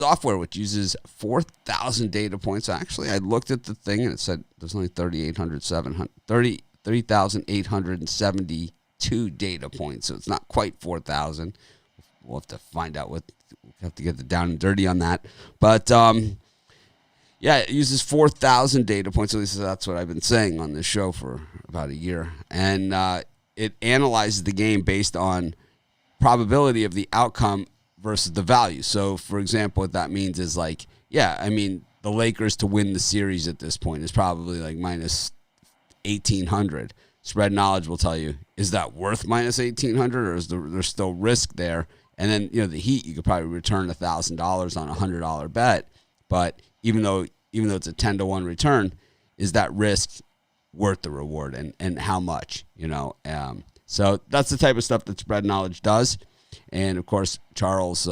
software which uses 4,000 data points. Actually, I looked at the thing and it said there's only 3,872 data points, so it's not quite 4,000. We'll have to find out we'll have to get the down and dirty on that. But yeah, it uses 4,000 data points. At least that's what I've been saying on this show for about a year. And it analyzes the game based on probability of the outcome versus the value. So, for example, what that means is like, yeah, I mean, the Lakers to win the series at this point is probably like minus 1,800. Spread knowledge will tell you, is that worth minus 1,800 or is there still risk there? And then, the Heat, you could probably return $1,000 on a $100 bet. But even though it's a 10-to-1 return, is that risk worth the reward and how much, So that's the type of stuff that Spread Knowledge does. And, of course, Charles,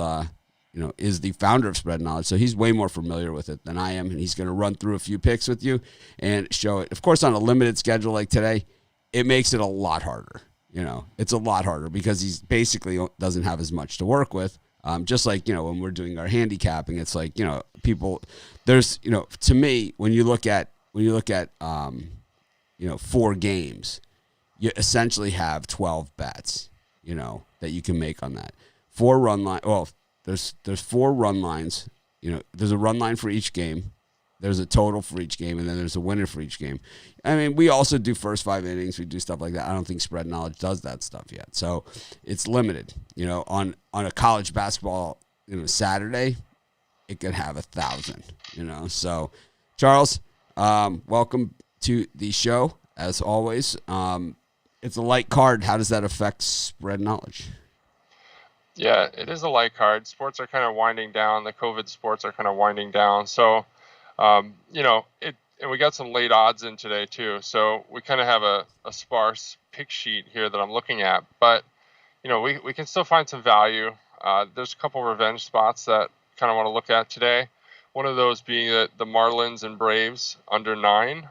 is the founder of Spread Knowledge, so he's way more familiar with it than I am, and he's going to run through a few picks with you and show it. Of course, on a limited schedule like today, it makes it a lot harder. It's a lot harder because he basically doesn't have as much to work with. Just like, when we're doing our handicapping, it's like, people, there's, to me, when you look at 4 games, you essentially have 12 bets, that you can make on that. 4 run line. Well, there's 4 run lines. There's a run line for each game. There's a total for each game, and then there's a winner for each game. I mean, we also do first 5 innings. We do stuff like that. I don't think Spread Knowledge does that stuff yet. So it's limited. On a college basketball, Saturday, it could have 1,000, So, Charles, welcome to the show, as always. It's a light card. How does that affect Spread Knowledge? Yeah, it is a light card. Sports are kind of winding down. The COVID sports are kind of winding down. So, and we got some late odds in today too. So we kind of have a sparse pick sheet here that I'm looking at, but we can still find some value. There's a couple revenge spots that kind of want to look at today. One of those being the Marlins and Braves under 9.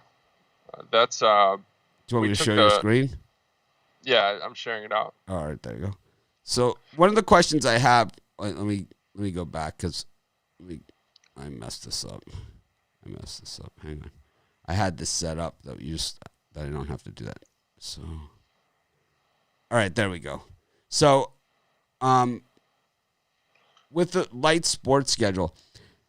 That's do you want me to show your screen? Yeah, I'm sharing it out. All right, there you go. So one of the questions I have, let me go back because I messed this up. Hang on. I had this set up that I don't have to do that. So, all right, there we go. So, with the light sports schedule,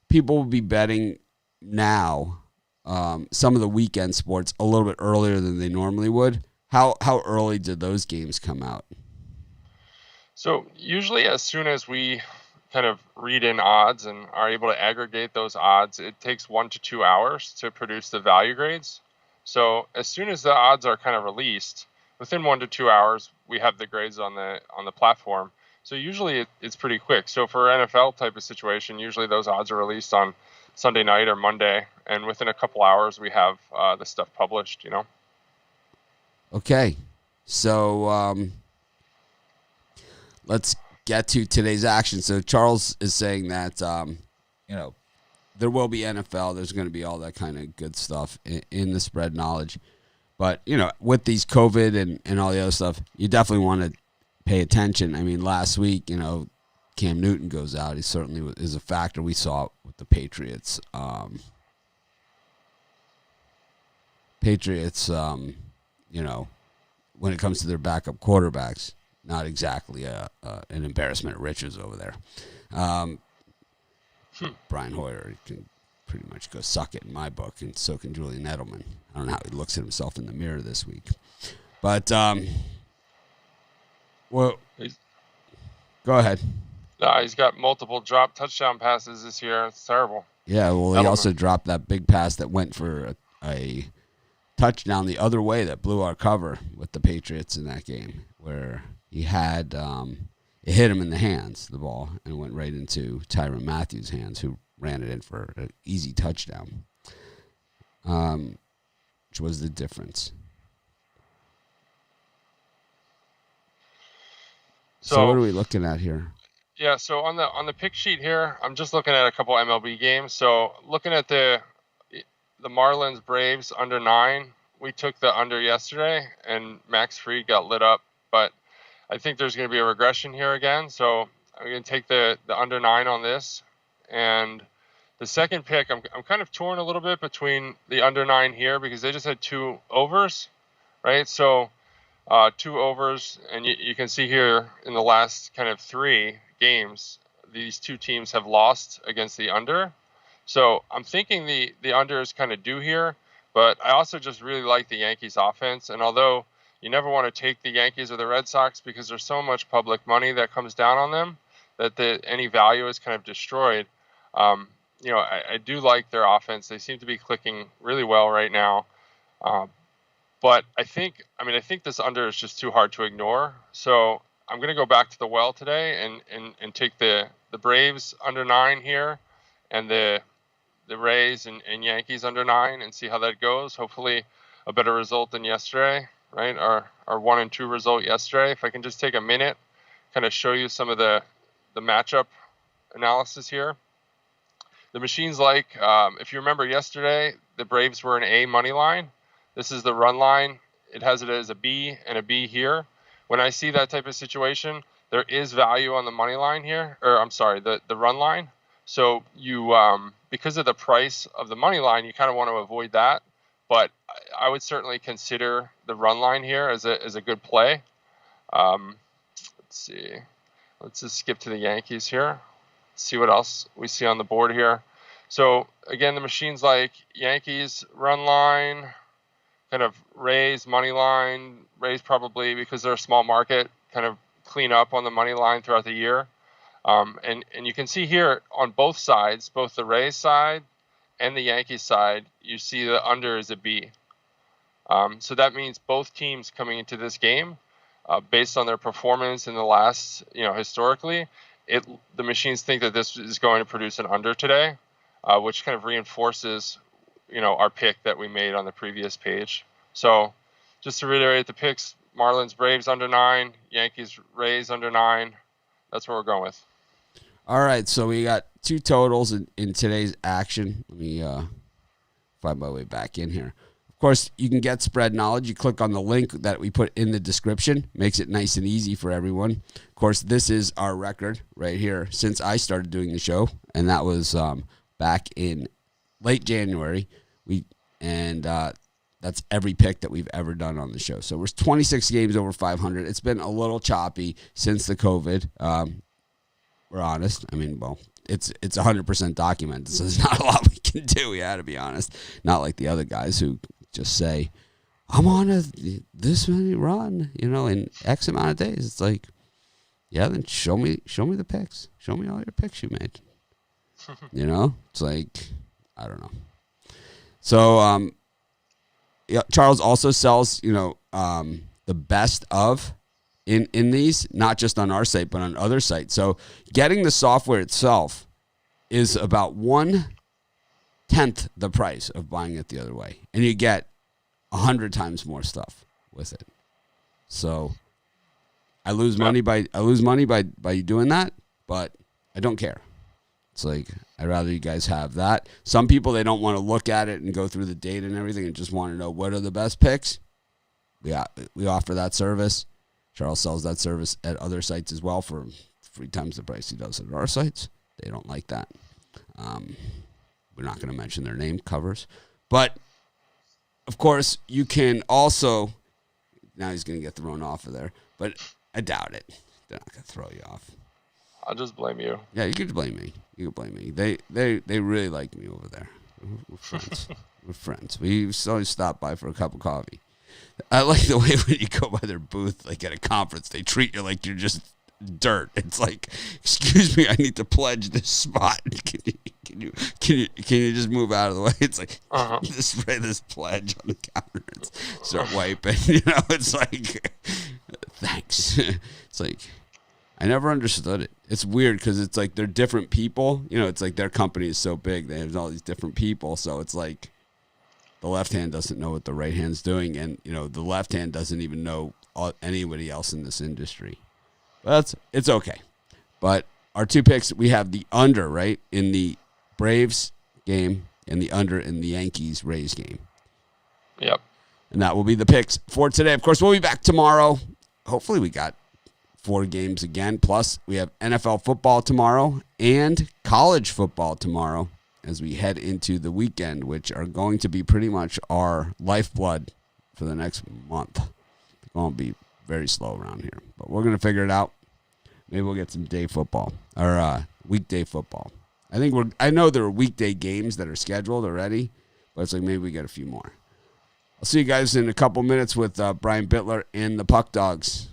people will be betting now some of the weekend sports a little bit earlier than they normally would. How early did those games come out? So usually as soon as we kind of read in odds and are able to aggregate those odds, it takes 1 to 2 hours to produce the value grades. So as soon as the odds are kind of released, within 1 to 2 hours, we have the grades on the platform. So usually it's pretty quick. So for NFL type of situation, usually those odds are released on Sunday night or Monday, and within a couple hours we have the stuff published. Okay, so let's get to today's action. So Charles is saying that there will be NFL. There's going to be all that kind of good stuff in the Spread Knowledge. But with these COVID and all the other stuff, you definitely want to pay attention. I mean, last week, Cam Newton goes out. He certainly is a factor. We saw it with the Patriots. When it comes to their backup quarterbacks, not exactly an embarrassment of riches over there. Brian Hoyer can pretty much go suck it in my book, and so can Julian Edelman. I don't know how he looks at himself in the mirror this week. But, go ahead. No, he's got multiple drop touchdown passes this year. It's terrible. Yeah, well, he also dropped that big pass that went for a touchdown the other way that blew our cover with the Patriots in that game, where he had it hit him in the hands, the ball, and went right into Tyrann Mathieu's hands, who ran it in for an easy touchdown, which was the difference. So what are we looking at here? Yeah, so on the pick sheet here, I'm just looking at a couple MLB games. So looking at the Marlins Braves under 9, we took the under yesterday, and Max Fried got lit up. But I think there's going to be a regression here again. So I'm going to take the under 9 on this, And the second pick, I'm kind of torn a little bit between the under 9 here because they just had 2 overs, right? So 2 overs, and you can see here in the last kind of 3 games, these 2 teams have lost against the under. So I'm thinking the under is kind of due here, but I also just really like the Yankees offense. And although you never want to take the Yankees or the Red Sox because there's so much public money that comes down on them that any value is kind of destroyed. I do like their offense. They seem to be clicking really well right now. But I think this under is just too hard to ignore. So I'm going to go back to the well today and take the Braves under 9 here and the Rays and Yankees under 9 and see how that goes. Hopefully a better result than yesterday, right? Our 1-2 result yesterday. If I can just take a minute, kind of show you some of the matchup analysis here. The machine's if you remember yesterday, the Braves were an A money line. This is the run line. It has it as a B and a B here. When I see that type of situation, there is value on the money line here, or I'm sorry, the run line. So you, because of the price of the money line, you kind of want to avoid that. But I would certainly consider the run line here as a good play. Let's see. Let's just skip to the Yankees here. See what else we see on the board here. So again, the machine's like Yankees run line, kind of Rays money line. Rays probably, because they're a small market, kind of clean up on the money line throughout the year. And you can see here on both sides, both the Rays side and the Yankees side, you see the under is a B. So that means both teams coming into this game, based on their performance in the last, historically, the machines think that this is going to produce an under today, which kind of reinforces, our pick that we made on the previous page. So just to reiterate the picks, Marlins, Braves under 9, Yankees, Rays under 9. That's what we're going with. All right, so we got 2 totals in today's action. Let me find my way back in here. Of course, you can get spread knowledge. You click on the link that we put in the description. Makes it nice and easy for everyone. Of course, this is our record right here since I started doing the show, and that was back in late January. That's every pick that we've ever done on the show. So we're 26 games over 500. It's been a little choppy since the COVID. We're honest. It's 100% documented, so there's not a lot we can do. We had to be honest. Not like the other guys who just say, I'm on this many run, in X amount of days. It's like, yeah, then show me the picks. Show me all your picks you made. It's like, I don't know. So, Charles also sells, the best of in these, not just on our site, but on other sites. So getting the software itself is about 1/10 the price of buying it the other way. And you get 100 times more stuff with it. So I lose money by you doing that, but I don't care. It's like, I'd rather you guys have that. Some people, they don't want to look at it and go through the data and everything and just want to know what are the best picks. We offer that service. Charles sells that service at other sites as well for 3 times the price he does at our sites. They don't like that. We're not going to mention their name covers. But, of course, you can also, now he's going to get thrown off of there, but I doubt it. They're not going to throw you off. I'll just blame you. Yeah, you can blame me. They really like me over there. We're friends. We're friends. We always stop by for a cup of coffee. I like the way when you go by their booth, like at a conference, they treat you like you're just dirt. It's like, excuse me, I need to pledge this spot. Can you just move out of the way? It's like, just spray this pledge on the counter and start wiping. It's like, thanks. It's like, I never understood it. It's weird because it's like they're different people. It's like their company is so big. They have all these different people. So it's like the left hand doesn't know what the right hand's doing. And, the left hand doesn't even know anybody else in this industry. But it's okay. But our 2 picks, we have the under, right, in the Braves game and the under in the Yankees-Rays game. Yep. And that will be the picks for today. Of course, we'll be back tomorrow. Hopefully we got 4 games again. Plus, we have NFL football tomorrow and college football tomorrow as we head into the weekend, which are going to be pretty much our lifeblood for the next month. It's going to be very slow around here, but we're going to figure it out. Maybe we'll get some day football or weekday football. I know there are weekday games that are scheduled already, but it's like maybe we get a few more. I'll see you guys in a couple minutes with Brian Bitler and the Puck Dogs.